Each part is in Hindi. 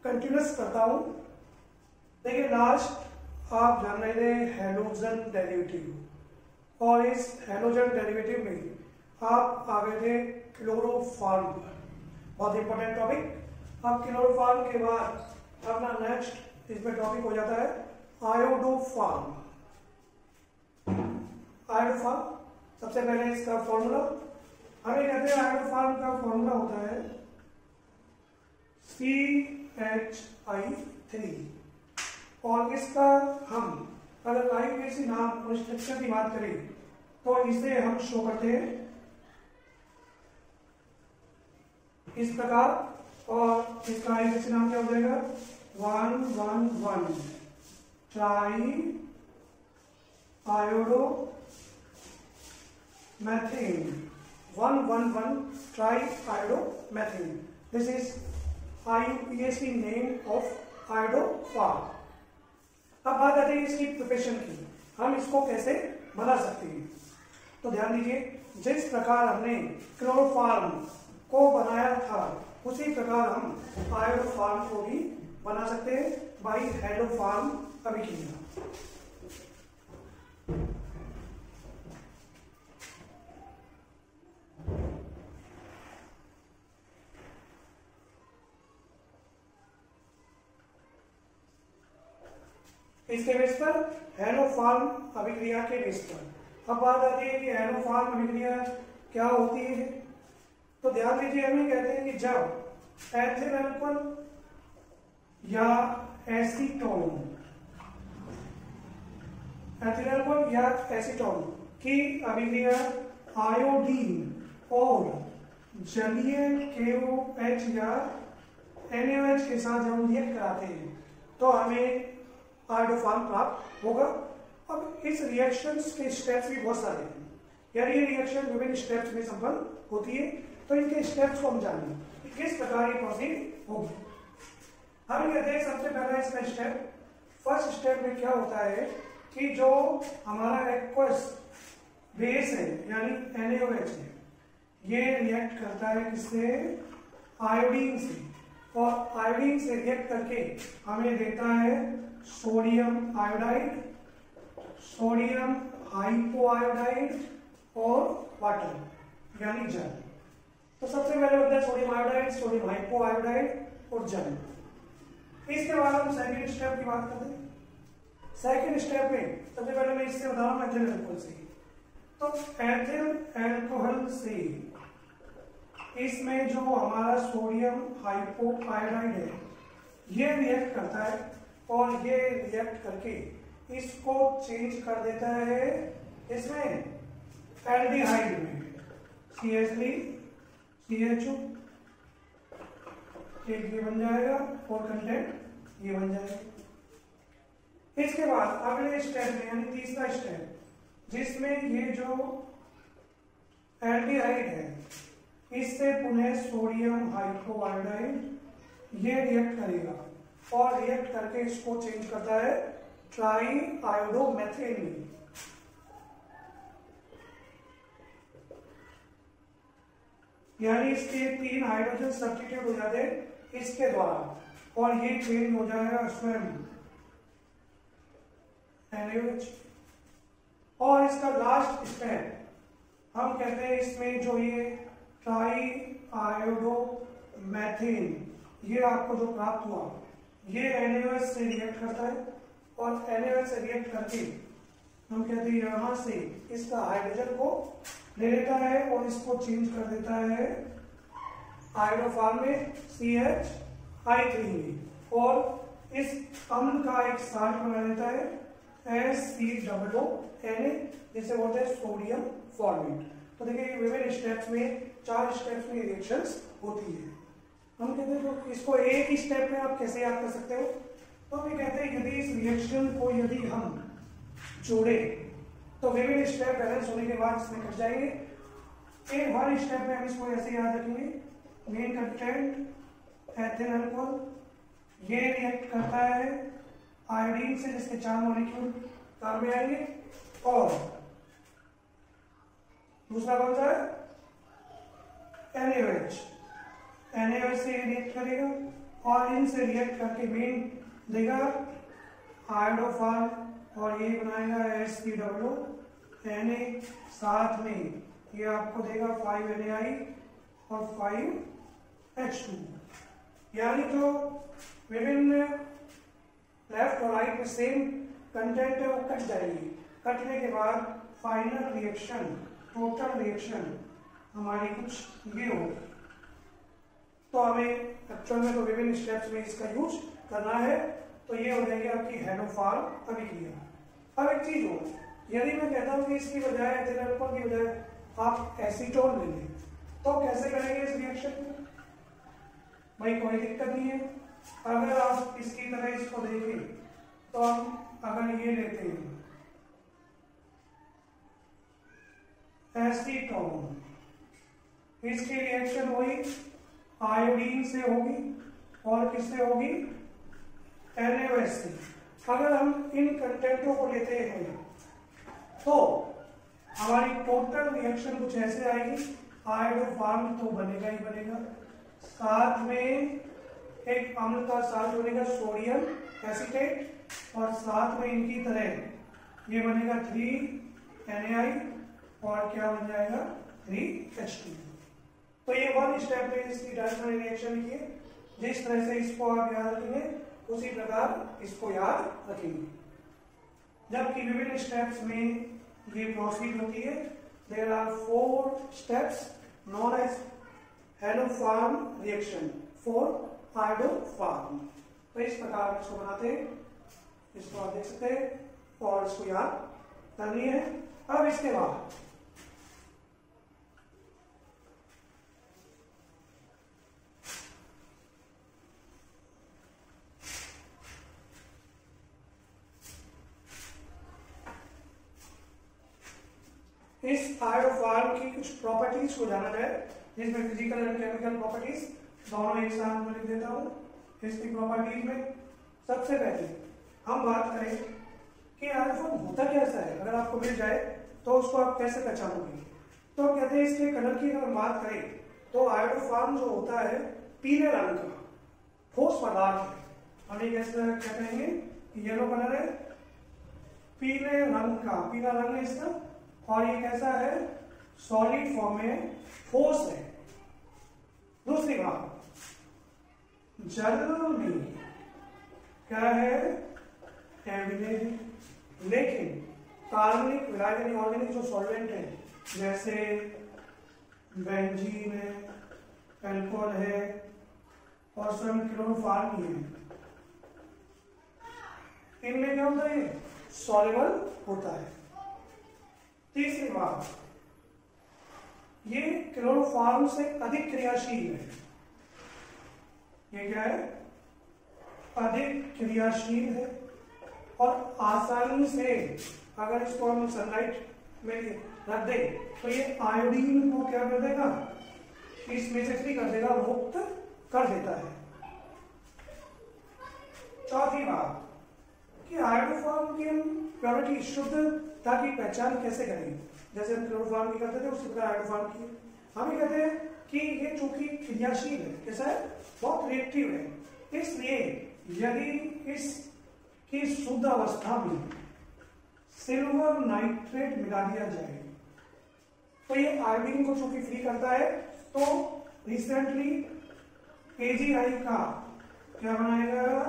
कंटिन्यूस करता हूं। देखिए लास्ट आप जान रहे थे हैलोजन डेरिवेटिव, और इस हैलोजन डेरिवेटिव में आप आ गए थे क्लोरोफॉर्म पर, बहुत इंपॉर्टेंट टॉपिक। अब क्लोरोफॉर्म के बाद अपना नेक्स्ट इसमें टॉपिक हो जाता है आयोडोफॉर्म। आयोडोफॉर्म सबसे पहले इसका फॉर्मूला हमें कहते हैं, आयोडोफॉर्म का फॉर्मूला होता है CH3, और इसका हम अगर IUPAC नाम और स्ट्रक्चर की बात करें तो इसे हम शो करते हैं इस प्रकार, और इसका IUPAC नाम क्या हो जाएगा 111 try iodo methane, 111 triiodomethane. This is IUPAC name of iodoform. अब बात आती है इसकी प्रिपरेशन की, हम इसको कैसे बना सकते हैं। तो ध्यान दीजिए, जिस प्रकार हमने क्लोरोफॉर्म को बनाया था उसी प्रकार हम आयोडोफॉर्म को भी बना सकते हैं बाई हैलोफॉर्म अभिक्रिया। इसके बेस पर हैलोफॉर्म अभिक्रिया के बेस पर अब बात आती है कि हैलोफॉर्म अभिक्रिया क्या होती है। तो ध्यान दीजिए, हमें कहते हैं कि जब एथिल अल्कोहल या एसीटोन, एथिल अल्कोहल या एसीटोन की अभिक्रिया आयोडीन और जलीय KOH या NaOH के साथ जब हम रिएक्ट कराते हैं तो हमें आयोडोफॉर्म प्राप्त होगा। अब इस रिएक्शन के स्टेप्स भी बहुत सारे हैं, यानी ये रिएक्शन विभिन्न स्टेप्स में संपन्न होती है, तो इनके स्टेप्स को हम जानें कि किस प्रकार ये प्रोसीड होगी। हम कहते हैं सबसे पहला इसका स्टेप, फर्स्ट स्टेप में क्या होता है कि जो हमारा एक्वस बेस है यानी NaOH है, ये रिएक्ट करता है किससे, आयोडीन से, और आयोडीन से रिएक्ट करके हमें देता है सोडियम आयोडाइड, सोडियम हाइपोआयोडाइड और वाटर यानी जल। तो सबसे पहले होता है सोडियम आयोडाइड, सोडियम हाइपोआयोडाइड और जल। इसके बाद हम सेकंड स्टेप की बात करते हैं। सेकंड स्टेप में सबसे पहले मैं इससे बता रहा हूं एथिल अल्कोहल से। तो एथिल अल्कोहल से इसमें जो हमारा सोडियम हाइपोआयोडाइड है ये रिएक्ट करता है, और ये रिएक्ट करके इसको चेंज कर देता है इसमें एल्डिहाइड में, CH3 CHO, एक ये बन जाएगा और कंटेंट ये बन जाएगा। इसके बाद अगले स्टेप में यानी तीसरा स्टेप, जिसमें ये जो एल्डिहाइड है इससे पुनः सोडियम हाइपोआयोडाइड ये रिएक्ट करेगा, और रिएक्ट करके इसको चेंज करता है ट्राई आयोडोमेथेन में। यानी इसके 3 हाइड्रोजन सब्स्टिट्यूट हो जाते हैं इसके द्वारा, और ये चेंज हो जाएगा स्वयं NaOH। और इसका लास्ट स्टेप हम कहते हैं इसमें जो ये ट्राई आयोडोमेथेन ये आपको जो प्राप्त हुआ ये NaOH से रिएक्ट करता है, और NaOH से रिएक्ट करके हम कहते हैं यहां से इसका हाइड्रोजन को ले लेता है और इसको चेंज कर देता है आयोडोफॉर्म में CH3 में, और इस अम्ल का एक साल्ट बना देता है SCOONA, जिसे बोलते हैं सोडियम फॉर्मेट। तो देखिए विभिन्न स्टेप्स में 4 स्टेप्स में रिएक्शंस होती है। हम कहते हैं तो इसको एक ही स्टेप में आप कैसे याद कर सकते हो। तो हम ये कहते हैं यदि इस रिएक्शन को यदि हम जोड़े तो विभिन्न स्टेप बैलेंस होने के बाद इसमें कट जाएंगे। एक बार स्टेप में हम इसको ऐसे याद रखेंगे, मेन कंटेंट एथिल अल्कोहल ये रिएक्ट करता है आयोडीन से जिसके 4 मॉलिक्यूल कार में आएंगे, और दूसरा कौन सा है NaOH से रिएक्ट करेगा और इनसे रिएक्ट करके मेन देगा आयोडोफार्म और ये बनाएगा Sp(Na), साथ में ये आपको देगा 5Na और 5H2, यानी जो विभिन्न लेफ्ट और राइट में सेम कंटेंट है वो कट जाएगी। कटने के बाद फाइनल रिएक्शन, टोटल रिएक्शन हमारी कुछ ये होगी। तो हमें एक्चुअल में तो विभिन्न स्टेप्स में इसका यूज करना है। तो ये हो जाएगी आपकी हेलोफार्म अभिक्रिया। अब एक चीज हो, यदि मैं कहता हूँ कि इसकी बजाय एथिल अल्कोहल की बजाय आप एसीटोन ले लें, तो कैसे करेंगे इस रिएक्शन को? भाई कोई दिक्कत नहीं है। अगर आप इसकी तरह इसको देखें तो हम अगर ये लेते हैं एसीटोन, इसकी रिएक्शन वही आयोडीन से होगी और किससे होगी? NaOH से। अगर हम इन कंटेंटों को लेते हैं तो हमारी टोटल रिएक्शन कुछ ऐसे आएगी। आयोडोफार्म तो बनेगा ही बनेगा, साथ में एक अम्ल का साथ बनेगा सोडियम एसीटेट, और साथ में इनकी तरह ये बनेगा 3Na और क्या बन जाएगा 3H2। तो ये वन स्टेप में इसकी डायरेक्ट रिएक्शन की है। जिस तरह से इसको आप याद रखेंगे उसी प्रकार इसको याद रखेंगे। जबकि विभिन्न स्टेप्स में ये प्रोसीड होती है। There are 4 steps known as haloform reaction for iodoform. तो इस प्रकार इसको बनाते हैं, इसको आप देख सकते हैं और इसको याद करनी है। अब इसके बाद इस आयोडोफार्म की कुछ प्रॉपर्टीज को जाना जाए, जिसमें फिजिकल एंड केमिकल प्रॉपर्टीज दोनों एक साथ में लिख देता हूं। इसकी प्रॉपर्टीज में सबसे पहले हम बात करें कि आयोडोफार्म होता कैसा है। अगर आपको मिल जाए तो उसको आप कैसे पहचानोगे? तो कहते हैं इसके कलर की अगर बात करें तो आयोडोफार्म जो होता है पीले रंग का ठोस पदार्थ है। हम ये कैसे क्या कहेंगे? येलो कलर है, पीले रंग का, पीला रंग है इसका, और ये कैसा है? सॉलिड फॉर्म में, ठोस है। दूसरी बात, जल में क्या है? एविलेबल, लेकिन कार्बनिक विलायक ऑर्गेनिक जो सॉल्वेंट है जैसे बेंजीन है, अल्कोहल है और स्वयं क्लोरोफॉर्म ही है, इनमें क्या होता है? सॉल्युबल होता है। तीसरी बात, ये क्लोरोफॉर्म से अधिक क्रियाशील है। ये क्या है? अधिक क्रियाशील है और आसानी से अगर इसको हम सनलाइट में रख दें तो ये आयोडीन को क्या कर देगा? इसमें से फ्री कर देगा, मुक्त कर देता है। चौथी बात कि आयोडोफॉर्म की हम प्योरिटी, शुद्धता की पहचान कैसे करेंगे? जैसे हम क्लोरोफॉर्म की करते थे उसी प्रकार आयोडोफॉर्म की हम ये कहते हैं कि ये चूंकि क्रियाशील है, कैसा है? बहुत रिएक्टिव है। इसलिए यदि इसकी शुद्ध अवस्था में सिल्वर नाइट्रेट मिला दिया जाए तो ये आयोडीन को चूंकि फ्री करता है। तो रिसेंटली AgI का क्या बनाएगा?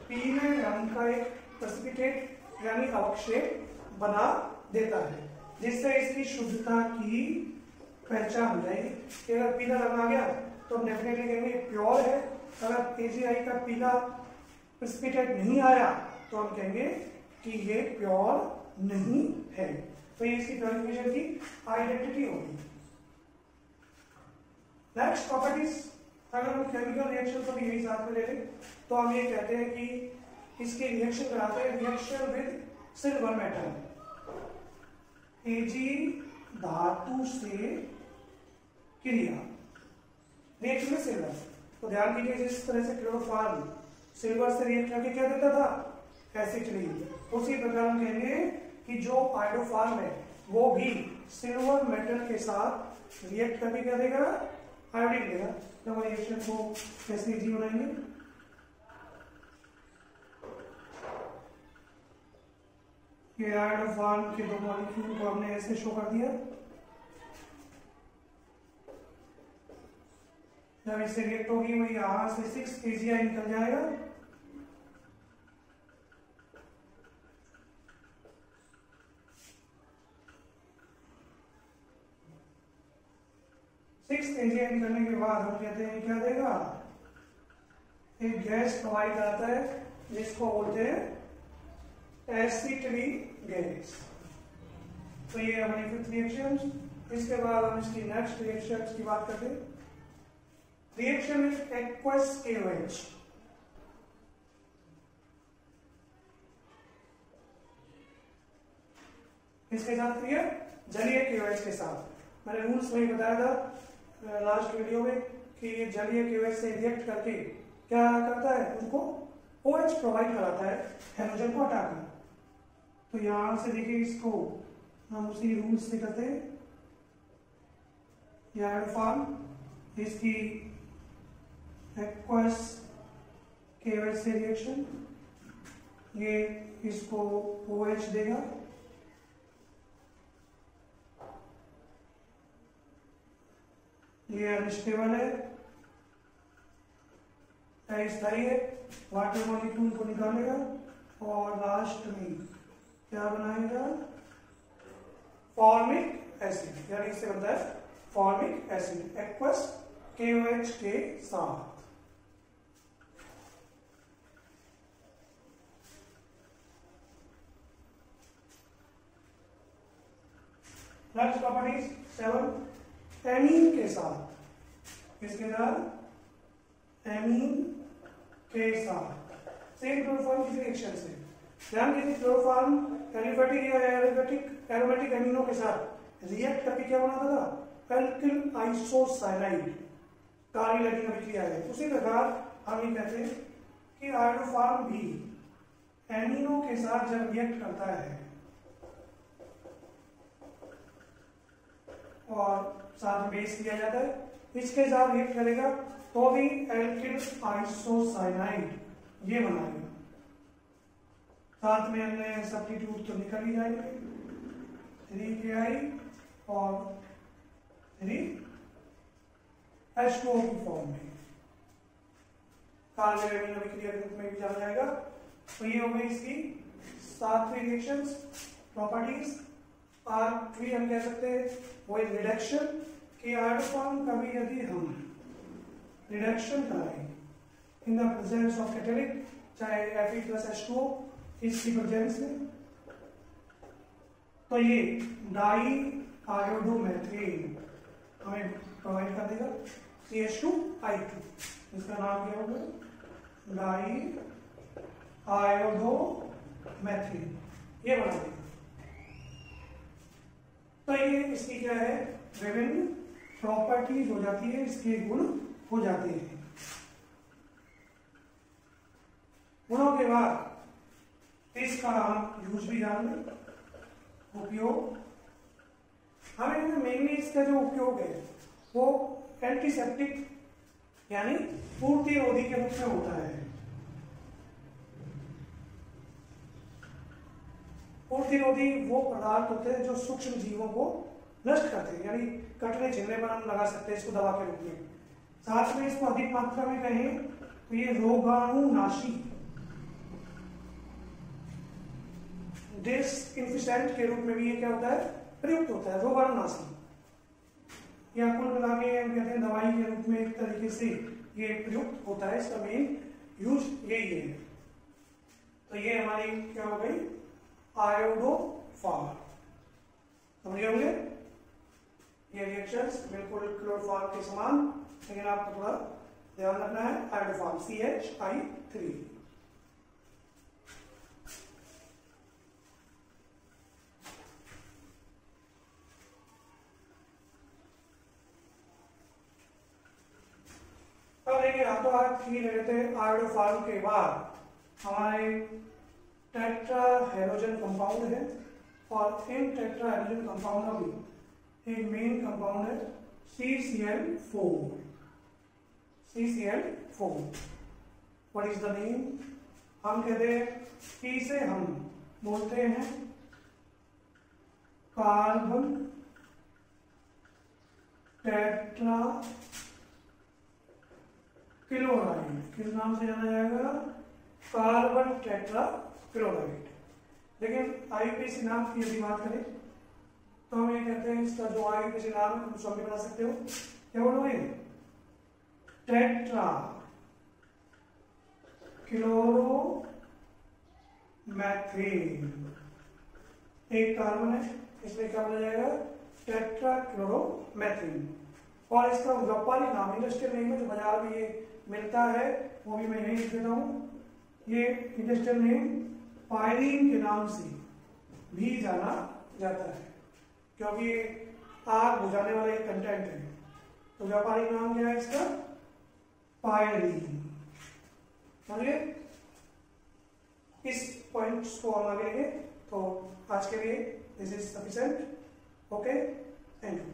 पीले रंग का एक प्रेसिपिटेट यानी अवक्षेप बना देता है, जिससे इसकी शुद्धता की पहचान हो जाएगी कि अगर पीला रंग आ गया तो हम डेफिनेटली कहेंगे प्योर है। अगर AgI का पीला प्रेसिपिटेट नहीं आया तो हम कहेंगे कि ये प्योर नहीं है। तो ये इसकी प्योरिफिकेशन की आइडेंटिटी होगी। नेक्स्ट प्रॉपर्टीज, अगर हम केमिकल रिएक्शन को भी यही साथ में ले लें तो हम ये कहते हैं कि इसकी रिएक्शन कराते हैं reaction with silver metal. Ag धातु से क्रिया, रिएक्शन में सिल्वर। तो ध्यान दीजिए, जिस तरह से क्लोरोफॉर्म सिल्वर से रिएक्ट करके क्या देता था? एसिटिलीन। उसी प्रकार हम कहेंगे कि जो आयोडोफॉर्म है वो भी सिल्वर मेटल के साथ रिएक्ट करके क्या देगा? आयोडीन देगा। तो रिएक्शन को कैसे इजी बनाएंगे, ये आयोडोफॉर्म के दो मॉलिक्यूल को हमने ऐसे शो कर दिया। जब इससे रिएक्ट होगी वही यहां से 6 AgI निकल जाएगा। AgI निकलने के बाद हम कहते हैं क्या देगा, एक गैस प्रोवाइड आता है जिसको बोलते हैं एसिटरी गैस। तो ये हमारी फिफ्थ रिएक्शन। इसके बाद हम इसकी नेक्स्ट रिएक्शन की बात करते हैं। Reaction with aqueous KOH। किसके साथ क्रिया, जलीय KOH के साथ। मैंने रूल्स में ही बताया था लास्ट वीडियो में कि ये जलीय KOH से रिएक्ट करके क्या करता है, उनको OH प्रोवाइड कराता है हाइड्रोजन को हटाकर। तो यहां से देखिए इसको हम उसी रूल्स से करते हैं। आयोडोफॉर्म इसकी एक्वस KOH से रिएक्शन, ये इसको OH देगा। ये अनस्टेबल है, अस्थायी है, वाटर मॉलिक्यूल को निकालेगा और लास्ट में क्या बनाएगा, फॉर्मिक एसिड, यानी इससे बनता है फॉर्मिक एसिड एक्वस KOH के साथ। नेक्स्ट प्रॉपर्टीज 7, एमीन के साथ। किसके साथ, एमीन के साथ सेम क्लोरोफॉर्म की रिएक्शन से। ध्यान दीजिए क्लोरोफॉर्म एलिफेटिक या एरोमेटिक एमिनो के साथ रिएक्ट करके क्या बनाता था, एल्किल आइसोसाइनाइड, कार्बोलैटिक अभिक्रिया है। उसी प्रकार हम ये कहते हैं कि आयोडोफॉर्म भी एमिनो के साथ जब रिएक्ट करता है और साथ में बेस किया जाता है, इसके साथ रिएक्ट करेगा तो भी एल्किल आइसोसाइनाइड ये बनाएगा। साथ में हमने सब्स्टिट्यूट तो निकल ही जाएंगे, 3KI और 3H2O की फॉर्म में, कार्बन एमिनो अभिक्रिया के रूप में भी जाना जाएगा। तो ये हो गई इसकी 7 रिएक्शंस। प्रॉपर्टीज R3 हम कह सकते हैं वो एक रिडक्शन कि आयोडोफॉर्म का भी यदि हम रिडक्शन कराएं in the presence of catalytic, चाहे Fe+H2O इसकी प्रेजेंस में, तो ये डाई आयोडोमेथेन हमें प्रोवाइड कर देगा CH2I2। इसका नाम क्या होगा, डाई आयोडोमेथेन, ये बना देगा। तो ये इसकी क्या है, विभिन्न प्रॉपर्टीज हो जाती है, इसके गुण हो जाते हैं। गुणों के बाद इसका हम यूज भी जान लें, उपयोग। हमें मेनली इसका जो उपयोग है वो एंटीसेप्टिक यानी पूर्तिरोधी के रूप में होता है। पूर्तिरोधी वो पदार्थ होते हैं जो सूक्ष्म जीवों को नष्ट करते हैं, यानी कटने छिलने पर हम लगा सकते हैं इसको दवा के रूप में। साथ में इसको अधिक मात्रा में कहें तो ये रोगाणुनाशी डिसइंफिशेंट के रूप में भी ये क्या होता है, प्रयुक्त होता है, रोगाणुनाशी। या कुल मिला के हम कहते हैं दवाई के रूप में एक तरीके से ये प्रयुक्त होता है, इसका मेन यूज यही है। तो ये हमारी क्या हो गई, आयोडोफॉर्म। समझे होंगे, ये रिएक्शंस बिल्कुल क्लोरोफॉर्म के समान, लेकिन आपको थोड़ा ध्यान रखना है। Iodoform CH3। अब देखिए हाथों हाथ ही ले लेते हैं। आयोडोफॉर्म के बाद हमारे टेट्रा हेलोजन कंपाउंड है, और इन टेट्रा हेलोजन कंपाउंड का भी एक मेन कंपाउंड है CCl4. CCl4. What is the name? हम कहते हैं कि इसे हम बोलते हैं कार्बन टेट्रा क्लोराइड। किस नाम से जाना जाएगा? Carbon tetra chloride. लेकिन आईयूपीएसी नाम की यदि बात करें तो हम ये कहते हैं, इसका जो आईयूपीएसी नाम है तुम सब भी बता सकते हो। क्या बोलोगे? टेट्रा क्लोरोमैथेन। एक कार्बन है, इसमें क्या बोला जाएगा? टेट्रा क्लोरोमैथेन। और इसका व्यापारी नाम, इंडस्ट्रियल नेम है, जो बाजार में ये मिलता है वो भी मैं यही लिख देता हूं। ये इंडस्ट्रियल नेम पायरीन के नाम से भी जाना जाता है, क्योंकि आग बुझाने वाला एक कंटेंट है। तो व्यापारिक नाम क्या है इसका? पायरीन। समझिए? इस पॉइंट्स को हम आगे लेंगे। तो आज के लिए this is sufficient. Okay, thank you.